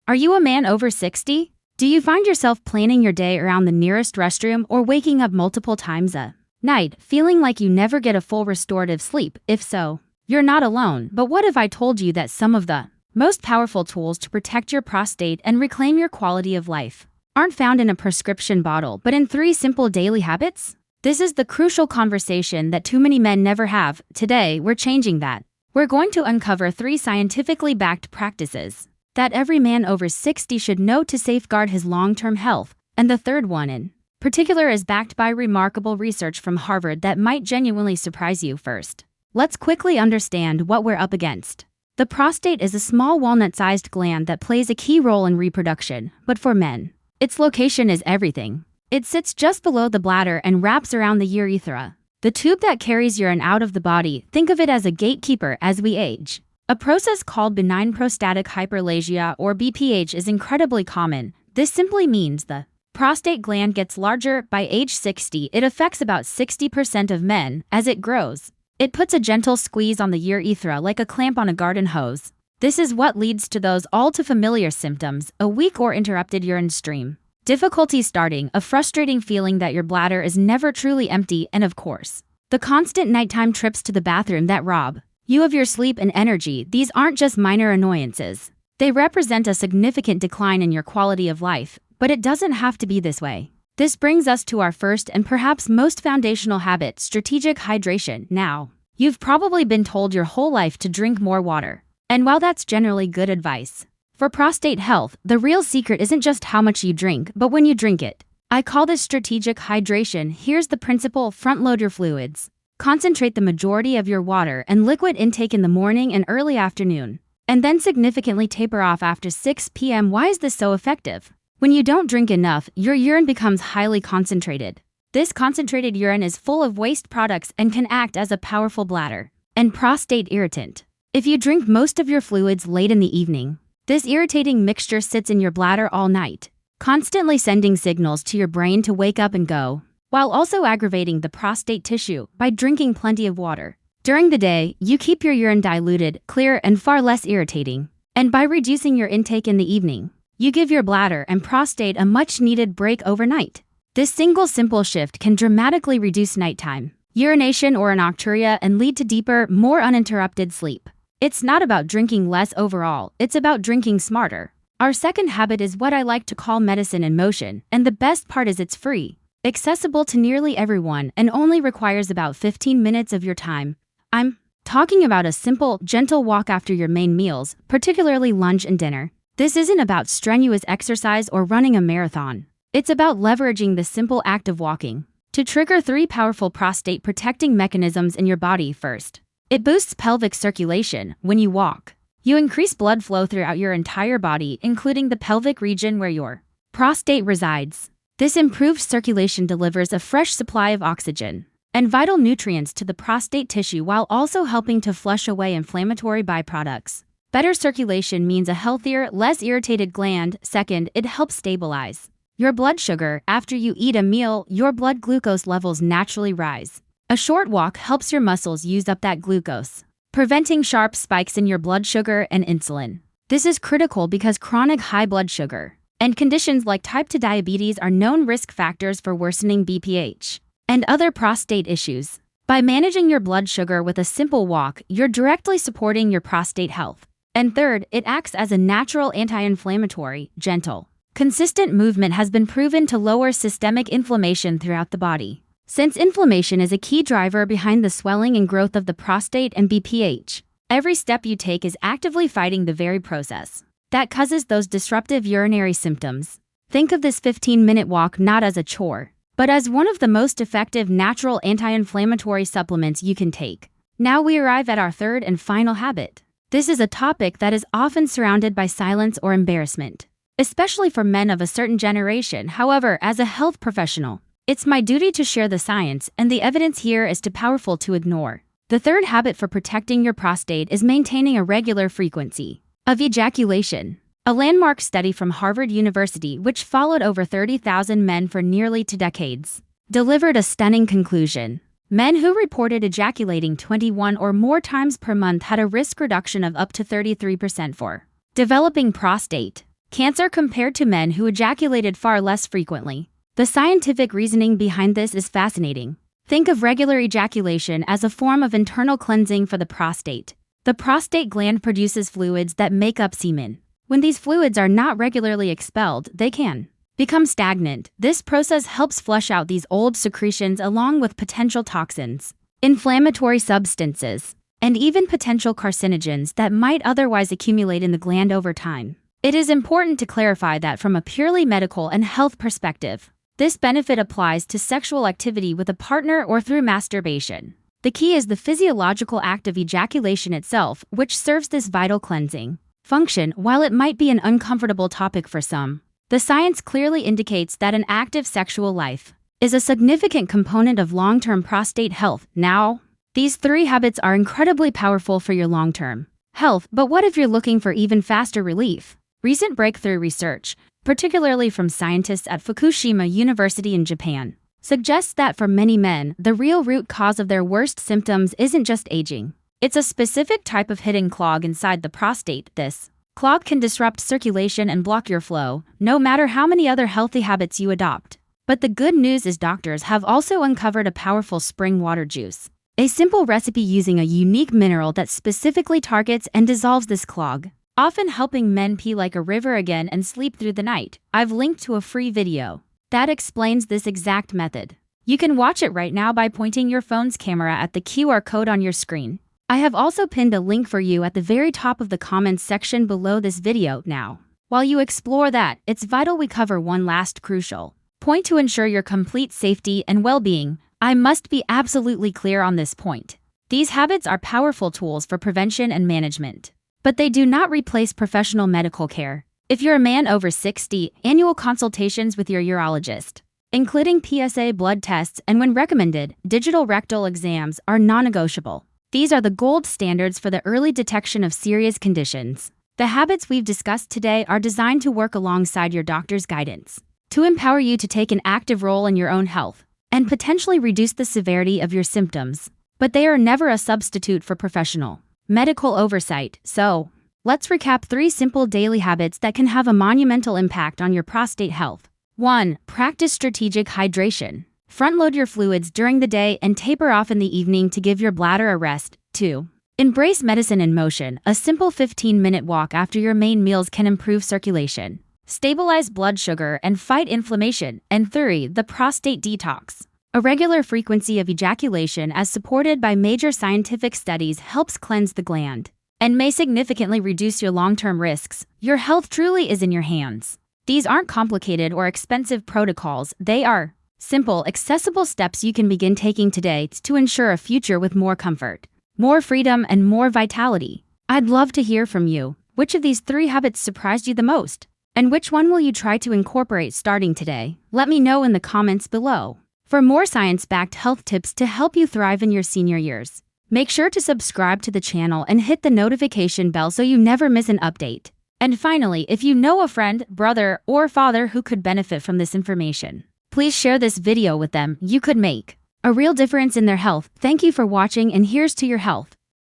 Are you a man over 60? Do you find yourself planning your day around the nearest restroom or waking up multiple times a night, feeling like you never get a full restorative sleep? If so, you're not alone. But what if I told you that some of the most powerful tools to protect your prostate and reclaim your quality of life aren't found in a prescription bottle, but in 3 simple daily habits? This is the crucial conversation that too many men never have. Today, we're changing that. We're going to uncover 3 scientifically backed practices that every man over 60 should know to safeguard his long-term health, and the third one in particular is backed by remarkable research from Harvard that might genuinely surprise you. First, let's quickly understand what we're up against. The prostate is a small walnut-sized gland that plays a key role in reproduction, but for men, its location is everything. It sits just below the bladder and wraps around the urethra, the tube that carries urine out of the body. Think of it as a gatekeeper as we age. A process called benign prostatic hyperplasia or BPH is incredibly common. This simply means the prostate gland gets larger by age 60. It affects about 60% of men. As it grows, it puts a gentle squeeze on the urethra like a clamp on a garden hose. This is what leads to those all too familiar symptoms: a weak or interrupted urine stream, difficulty starting, a frustrating feeling that your bladder is never truly empty, and of course, the constant nighttime trips to the bathroom that rob you of your sleep and energy. These aren't just minor annoyances. They represent a significant decline in your quality of life, but it doesn't have to be this way. This brings us to our first and perhaps most foundational habit: strategic hydration. Now, you've probably been told your whole life to drink more water. And while that's generally good advice for prostate health, the real secret isn't just how much you drink, but when you drink it. I call this strategic hydration. Here's the principle: front load your fluids. Concentrate the majority of your water and liquid intake in the morning and early afternoon, and then significantly taper off after 6 p.m. Why is this so effective? When you don't drink enough, your urine becomes highly concentrated. This concentrated urine is full of waste products and can act as a powerful bladder and prostate irritant. If you drink most of your fluids late in the evening, this irritating mixture sits in your bladder all night, constantly sending signals to your brain to wake up and go, while also aggravating the prostate tissue. By drinking plenty of water during the day, you keep your urine diluted, clear, and far less irritating. And by reducing your intake in the evening, you give your bladder and prostate a much-needed break overnight. This single simple shift can dramatically reduce nighttime urination or nocturia and lead to deeper, more uninterrupted sleep. It's not about drinking less overall, it's about drinking smarter. Our second habit is what I like to call medicine in motion, and the best part is it's free, accessible to nearly everyone, and only requires about 15 minutes of your time. I'm talking about a simple, gentle walk after your main meals, particularly lunch and dinner. This isn't about strenuous exercise or running a marathon. It's about leveraging the simple act of walking to trigger 3 powerful prostate protecting mechanisms in your body. First, it boosts pelvic circulation. When you walk, you increase blood flow throughout your entire body, including the pelvic region where your prostate resides. This improved circulation delivers a fresh supply of oxygen and vital nutrients to the prostate tissue while also helping to flush away inflammatory byproducts. Better circulation means a healthier, less irritated gland. Second, it helps stabilize your blood sugar. After you eat a meal, your blood glucose levels naturally rise. A short walk helps your muscles use up that glucose, preventing sharp spikes in your blood sugar and insulin. This is critical because chronic high blood sugar and conditions like type 2 diabetes are known risk factors for worsening BPH and other prostate issues. By managing your blood sugar with a simple walk, you're directly supporting your prostate health. And third, it acts as a natural anti-inflammatory. Gentle, consistent movement has been proven to lower systemic inflammation throughout the body. Since inflammation is a key driver behind the swelling and growth of the prostate and BPH, every step you take is actively fighting the very process that causes those disruptive urinary symptoms. Think of this 15-minute walk not as a chore, but as one of the most effective natural anti-inflammatory supplements you can take. Now we arrive at our third and final habit. This is a topic that is often surrounded by silence or embarrassment, especially for men of a certain generation. However, as a health professional, it's my duty to share the science, and the evidence here is too powerful to ignore. The third habit for protecting your prostate is maintaining a regular frequency of ejaculation. A landmark study from Harvard University, which followed over 30,000 men for nearly 2 decades, delivered a stunning conclusion. Men who reported ejaculating 21 or more times per month had a risk reduction of up to 33% for developing prostate cancer compared to men who ejaculated far less frequently. The scientific reasoning behind this is fascinating. Think of regular ejaculation as a form of internal cleansing for the prostate. The prostate gland produces fluids that make up semen. When these fluids are not regularly expelled, they can become stagnant. This process helps flush out these old secretions along with potential toxins, inflammatory substances, and even potential carcinogens that might otherwise accumulate in the gland over time. It is important to clarify that from a purely medical and health perspective, this benefit applies to sexual activity with a partner or through masturbation. The key is the physiological act of ejaculation itself, which serves this vital cleansing function. While it might be an uncomfortable topic for some, the science clearly indicates that an active sexual life is a significant component of long-term prostate health. Now, these 3 habits are incredibly powerful for your long-term health, but what if you're looking for even faster relief? Recent breakthrough research, particularly from scientists at Fukushima University in Japan, suggests that for many men, the real root cause of their worst symptoms isn't just aging. It's a specific type of hidden clog inside the prostate. This clog can disrupt circulation and block your flow, no matter how many other healthy habits you adopt. But the good news is doctors have also uncovered a powerful spring water juice, a simple recipe using a unique mineral that specifically targets and dissolves this clog, often helping men pee like a river again and sleep through the night. I've linked to a free video that explains this exact method. You can watch it right now by pointing your phone's camera at the QR code on your screen. I have also pinned a link for you at the very top of the comments section below this video now. While you explore that, it's vital we cover one last crucial point to ensure your complete safety and well-being. I must be absolutely clear on this point. These habits are powerful tools for prevention and management, but they do not replace professional medical care. If you're a man over 60, annual consultations with your urologist, including PSA blood tests and, when recommended, digital rectal exams, are non-negotiable. These are the gold standards for the early detection of serious conditions. The habits we've discussed today are designed to work alongside your doctor's guidance, to empower you to take an active role in your own health and potentially reduce the severity of your symptoms. But they are never a substitute for professional medical oversight. So, let's recap 3 simple daily habits that can have a monumental impact on your prostate health. 1. Practice strategic hydration. Front-load your fluids during the day and taper off in the evening to give your bladder a rest. 2. Embrace medicine in motion. A simple 15-minute walk after your main meals can improve circulation, stabilize blood sugar, and fight inflammation. And 3. The prostate detox. A regular frequency of ejaculation, as supported by major scientific studies, helps cleanse the gland and may significantly reduce your long-term risks. Your health truly is in your hands. These aren't complicated or expensive protocols. They are simple, accessible steps you can begin taking today to ensure a future with more comfort, more freedom, and more vitality. I'd love to hear from you. Which of these 3 habits surprised you the most? And which one will you try to incorporate starting today? Let me know in the comments below. For more science-backed health tips to help you thrive in your senior years, make sure to subscribe to the channel and hit the notification bell so you never miss an update. And finally, if you know a friend, brother, or father who could benefit from this information, please share this video with them. You could make a real difference in their health. Thank you for watching, and here's to your health.